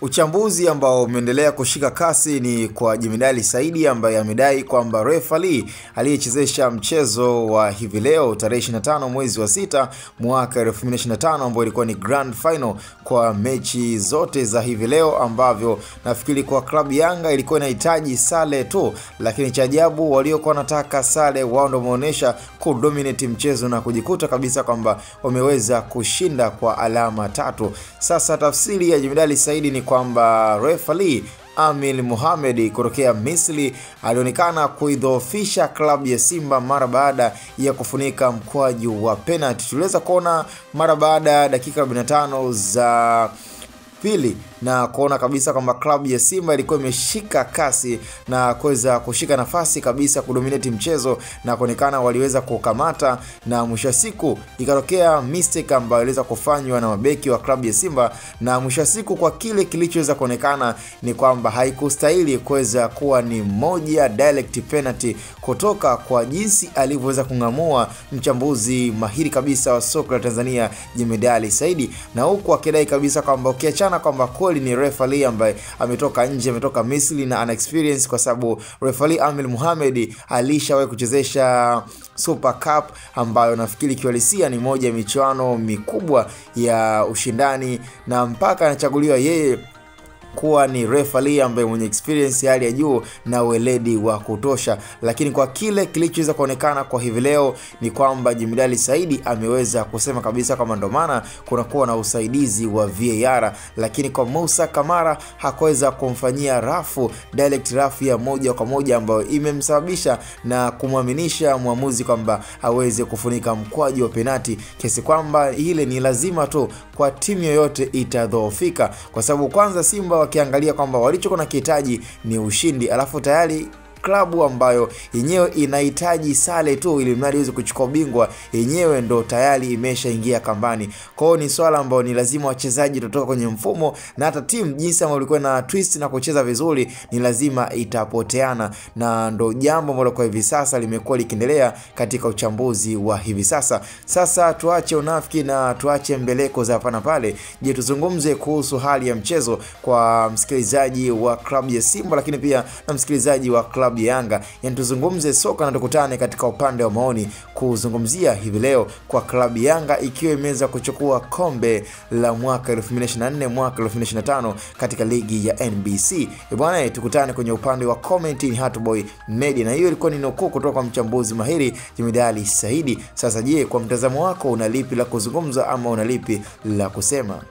Uchambuzi ambao umeendelea kushika kasi ni kwa Jemedali Saidi ambaye amedai kwamba referee aliyechezesha mchezo wa hivi leo tarehe 25 mwezi wa 6 mwaka 2025 ambao ilikuwa ni grand final kwa mechi zote za hivi leo, ambavyo nafikiri kwa klabu Yanga ilikuwa inahitaji sare tu, lakini cha ajabu waliokuwa wanataka sare wao ndio wameonyesha kudominate mchezo na kujikuta kabisa kwamba wameweza kushinda kwa alama 3. Sasa tafsiri ya Jemedali Saidi ni kwamba referee Amil Mohamed kutokea Misri alionekana kuidhoofisha klabu ya Simba mara baada ya kufunika mkwaju wa penalty. Tuliweza kuona mara baada ya dakika 45 za pili na kuona kabisa kwamba klabu ya Simba ilikuwa imeshika kasi na kuweza kushika nafasi kabisa kudominate mchezo na kuonekana waliweza kukamata, na mwisho siku ikatokea mistake ambayo iliweza kufanywa na mabeki wa klabu ya Simba, na mwisho siku kwa kile kilichoweza kuonekana ni kwamba haikustahili kuweza kuwa ni moja direct penalty kutoka kwa jinsi alivyoweza kungamua mchambuzi mahiri kabisa wa soka la Tanzania Jemedali Saidi, na huku akidai kabisa kwamba ukiachana kwamba ni referee ambaye ametoka nje, ametoka Misri na ana experience, kwa sababu referee Amil Mohamed alishawahi kuchezesha Super Cup ambayo nafikiri kiwalisia ni moja ya michuano mikubwa ya ushindani, na mpaka anachaguliwa yeye kuwa ni referee ambaye mwenye experience hali ya juu na weledi wa kutosha. Lakini kwa kile kilichoweza kuonekana kwa hivi leo ni kwamba Jemedali Saidi ameweza kusema kabisa kama ndo maana kunakuwa na usaidizi wa VAR, lakini kwa Musa Kamara hakuweza kumfanyia rafu direct rafu ya moja kwa moja ambayo imemsababisha na kumwaminisha muamuzi kwamba aweze kufunika mkwaju wa penalti, kiasi kwamba ile ni lazima tu kwa timu yoyote itadhoofika, kwa sababu kwanza Simba wakiangalia kwamba walichokuwa na kihitaji ni ushindi, alafu tayari klabu ambayo yenyewe inahitaji sare tu ili mradi iweze kuchukua ubingwa yenyewe ndo tayari imeshaingia kambani. Kwa hiyo ni swala ambalo ni lazima wachezaji tutoka kwenye mfumo, na hata timu jinsi ambavyo ilikuwa na twist na kucheza vizuri ni lazima itapoteana, na ndo jambo ambalo kwa hivi sasa limekuwa likiendelea katika uchambuzi wa hivi sasa. Sasa tuache unafiki na tuache mbeleko za hapa na pale. Je, tuzungumze kuhusu hali ya mchezo kwa msikilizaji wa klabu ya Simba, lakini pia na msikilizaji wa klabu ya Yanga. Yani tuzungumze soka na tukutane katika upande wa maoni kuzungumzia hivi leo kwa klabu Yanga ikiwa imeweza kuchukua kombe la mwaka 2024 mwaka 2025 katika ligi ya NBC. Bwana, tukutane kwenye upande wa comment ni Hatboy Media, na hiyo ilikuwa ni nukuu kutoka kwa mchambuzi mahiri Jemedali Saidi. Sasa je, kwa mtazamo wako unalipi la kuzungumza ama unalipi la kusema?